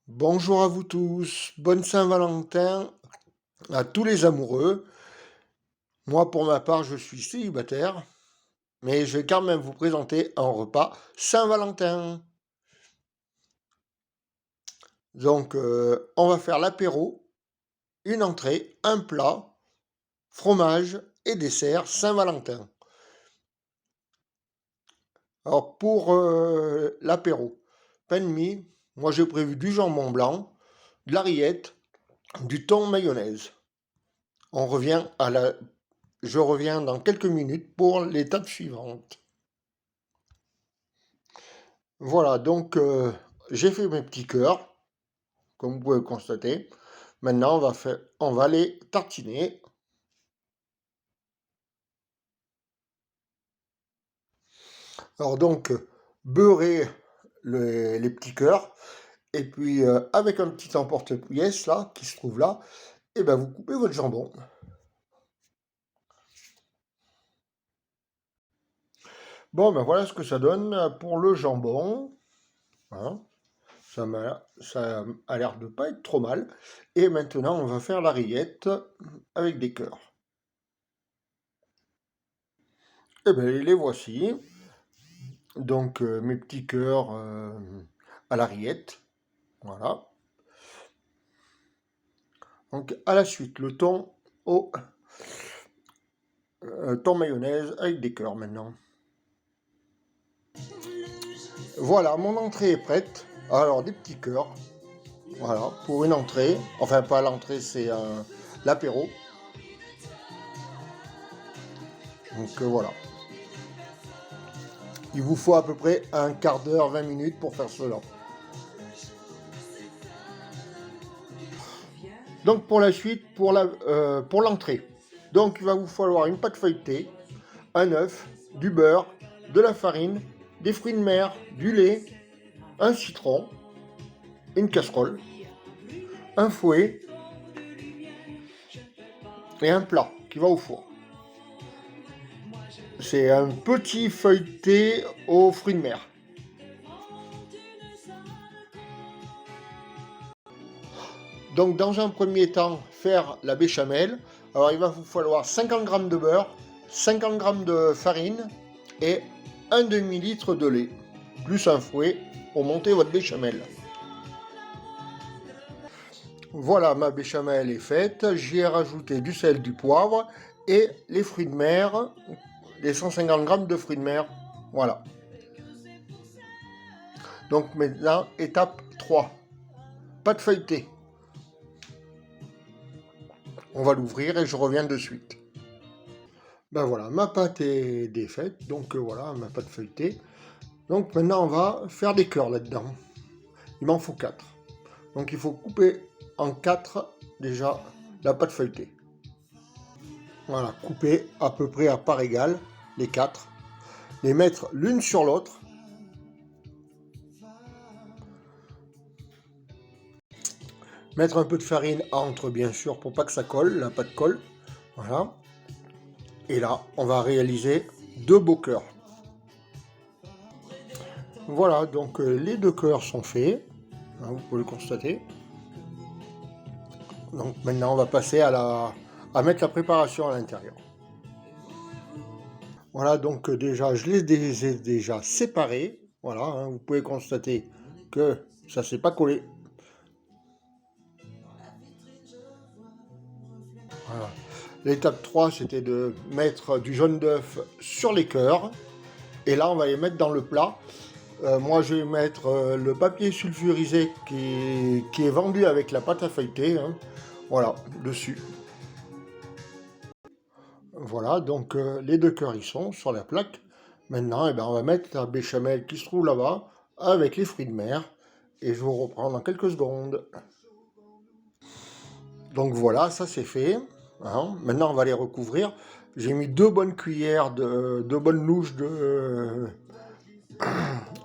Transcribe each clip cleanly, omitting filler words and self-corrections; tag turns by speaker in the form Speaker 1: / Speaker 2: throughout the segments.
Speaker 1: Bonjour à vous tous, bonne Saint-Valentin à tous les amoureux. Moi, pour ma part, je suis célibataire, mais je vais quand même vous présenter un repas Saint-Valentin. Donc, on va faire l'apéro, une entrée, un plat, fromage et dessert Saint-Valentin. Alors, pour l'apéro, pain de mie, moi j'ai prévu du jambon blanc, de la rillette, du thon mayonnaise. On revient à la Je reviens dans quelques minutes pour l'étape suivante. Voilà, donc j'ai fait mes petits cœurs, comme vous pouvez le constater. Maintenant, on va les tartiner. Alors donc, beurrer les petits cœurs, et puis avec un petit emporte-pièce là, qui se trouve là, et ben vous coupez votre jambon. Bon, ben voilà ce que ça donne pour le jambon. Hein. Ça a l'air de pas être trop mal. Et maintenant, on va faire la rillette avec des cœurs. Et bien, les voici. Donc, mes petits cœurs à la rillette. Voilà. Donc, à la suite, le thon au thon mayonnaise avec des cœurs maintenant. Voilà, mon entrée est prête. Alors, des petits cœurs. Voilà, pour une entrée. Enfin, pas l'entrée, c'est l'apéro. Donc, voilà. Il vous faut à peu près un quart d'heure, 20 minutes pour faire cela. Donc pour la suite, pour l'entrée. Donc il va vous falloir une pâte feuilletée, un œuf, du beurre, de la farine, des fruits de mer, du lait, un citron, une casserole, un fouet et un plat qui va au four. C'est un petit feuilleté aux fruits de mer. Donc dans un premier temps, faire la béchamel. Alors il va vous falloir 50 g de beurre, 50 g de farine et un demi-litre de lait, plus un fouet pour monter votre béchamel. Voilà, ma béchamel est faite. J'y ai rajouté du sel, du poivre et les fruits de mer, les 150 g de fruits de mer. Voilà. Donc maintenant, étape 3. Pâte feuilletée. On va l'ouvrir et je reviens de suite. Ben voilà, ma pâte est défaite, donc voilà, ma pâte feuilletée. Donc maintenant, on va faire des cœurs là-dedans. Il m'en faut 4. Donc il faut couper en 4 déjà la pâte feuilletée. Voilà, couper à peu près à part égale, les 4. Les mettre l'une sur l'autre. Mettre un peu de farine entre, bien sûr, pour pas que ça colle, la pâte colle. Voilà. Et là, on va réaliser 2 beaux cœurs. Voilà, donc les 2 cœurs sont faits. Hein, vous pouvez le constater. Donc maintenant, on va passer à mettre la préparation à l'intérieur. Voilà, donc déjà, je les ai déjà séparés. Voilà, hein, vous pouvez constater que ça ne s'est pas collé. Voilà. L'étape 3, c'était de mettre du jaune d'œuf sur les cœurs. Et là, on va les mettre dans le plat. Moi, je vais mettre le papier sulfurisé qui est vendu avec la pâte à feuilleter. Hein. Voilà, dessus. Voilà, donc les 2 cœurs, ils sont sur la plaque. Maintenant, eh ben, on va mettre la béchamel qui se trouve là-bas avec les fruits de mer. Et je vous reprends dans quelques secondes. Donc voilà, ça c'est fait. Hein. Maintenant, on va les recouvrir. J'ai mis 2 bonnes cuillères, de bonnes louches de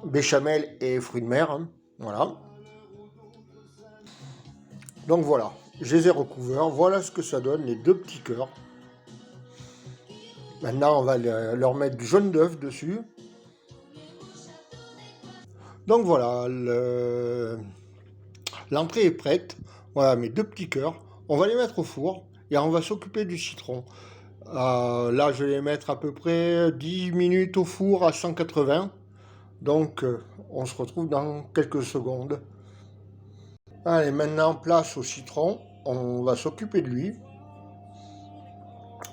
Speaker 1: béchamel et fruits de mer. Hein. Voilà. Donc voilà, je les ai recouverts. Voilà ce que ça donne, les 2 petits cœurs. Maintenant, on va leur mettre du jaune d'œuf dessus. Donc voilà, l'entrée est prête. Voilà mes 2 petits cœurs. On va les mettre au four et on va s'occuper du citron. Là, je vais les mettre à peu près 10 minutes au four à 180. Donc, on se retrouve dans quelques secondes. Allez, maintenant, place au citron. On va s'occuper de lui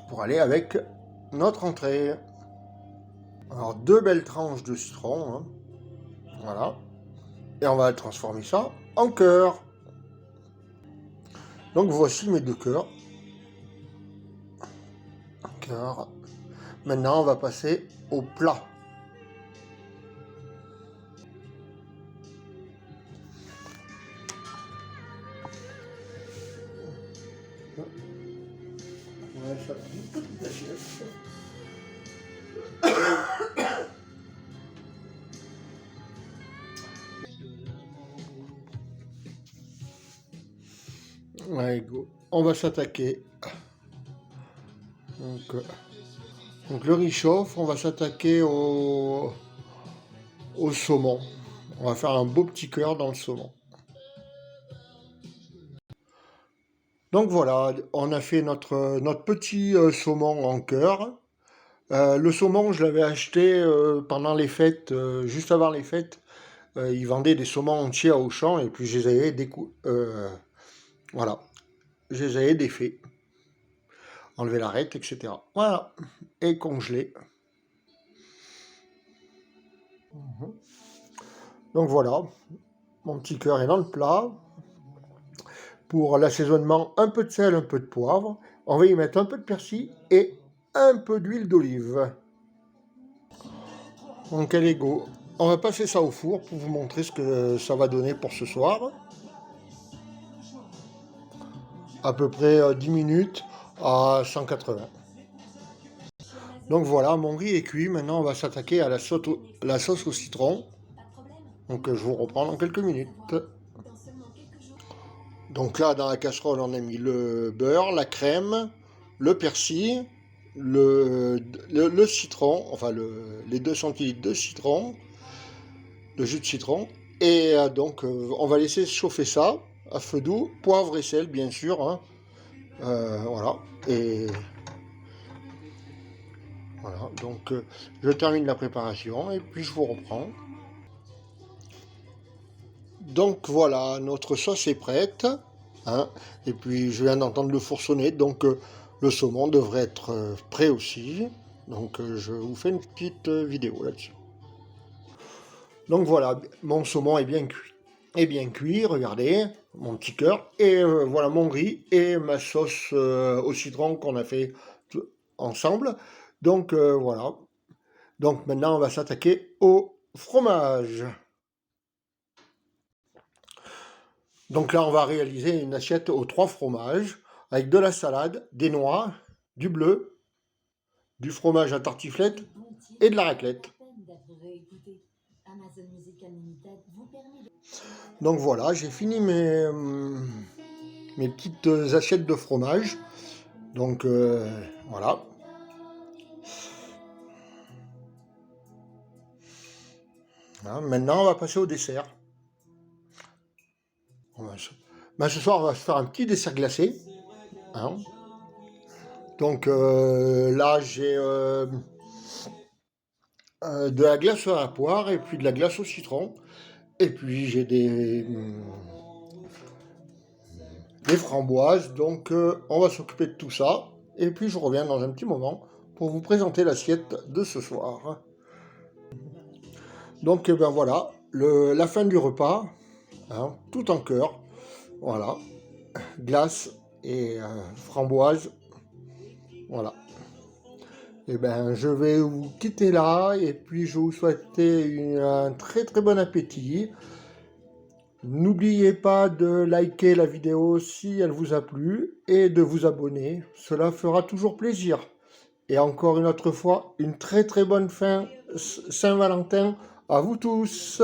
Speaker 1: pour aller avec notre entrée. Alors, 2 belles tranches de citron. Hein. Voilà. Et on va transformer ça en cœur. Donc, voici mes 2 cœurs. Maintenant, on va passer au plat. Ouais, ça fait une petite assiette. Ouais, go. On va s'attaquer. Donc le riz chauffe, on va s'attaquer au saumon. On va faire un beau petit cœur dans le saumon. Donc voilà, on a fait notre petit saumon en cœur. Le saumon, je l'avais acheté pendant les fêtes, juste avant les fêtes. Ils vendaient des saumons entiers à Auchan et puis je les avais voilà, je les avais défaits. Enlever l'arête, etc. Voilà, et congelé. Donc voilà, mon petit cœur est dans le plat. Pour l'assaisonnement, un peu de sel, un peu de poivre. On va y mettre un peu de persil et un peu d'huile d'olive. Donc elle est go. On va passer ça au four pour vous montrer ce que ça va donner pour ce soir. À peu près 10 minutes à 180. Donc voilà, mon riz est cuit. Maintenant, on va s'attaquer à la sauce au citron. Donc je vous reprends dans quelques minutes. Donc là, dans la casserole, on a mis le beurre, la crème, le persil, le citron, enfin les 2 centilitres de citron, de jus de citron. Et donc, on va laisser chauffer ça à feu doux, poivre et sel, bien sûr. Hein. Voilà. Et voilà. Donc, je termine la préparation et puis je vous reprends. Donc voilà, notre sauce est prête. Hein, et puis je viens d'entendre le four sonner, donc le saumon devrait être prêt aussi. Donc je vous fais une petite vidéo là-dessus. Donc voilà, mon saumon est bien cuit. Regardez, mon petit cœur. Et voilà mon riz et ma sauce au citron qu'on a fait ensemble. Donc voilà. Donc maintenant on va s'attaquer au fromage. Donc là, on va réaliser une assiette aux 3 fromages, avec de la salade, des noix, du bleu, du fromage à tartiflette et de la raclette. Donc voilà, j'ai fini mes petites assiettes de fromage. Donc voilà. Maintenant, on va passer au dessert. Ce soir, on va se faire un petit dessert glacé. Hein. Donc là, j'ai de la glace à la poire et puis de la glace au citron. Et puis j'ai des framboises. Donc on va s'occuper de tout ça. Et puis je reviens dans un petit moment pour vous présenter l'assiette de ce soir. Donc ben voilà, la fin du repas. Hein, tout en cœur, voilà, glace et framboise, voilà. Et ben je vais vous quitter là et puis je vous souhaite un très très bon appétit. N'oubliez pas de liker la vidéo si elle vous a plu et de vous abonner, cela fera toujours plaisir. Et encore une autre fois, une très très bonne fin Saint-Valentin à vous tous.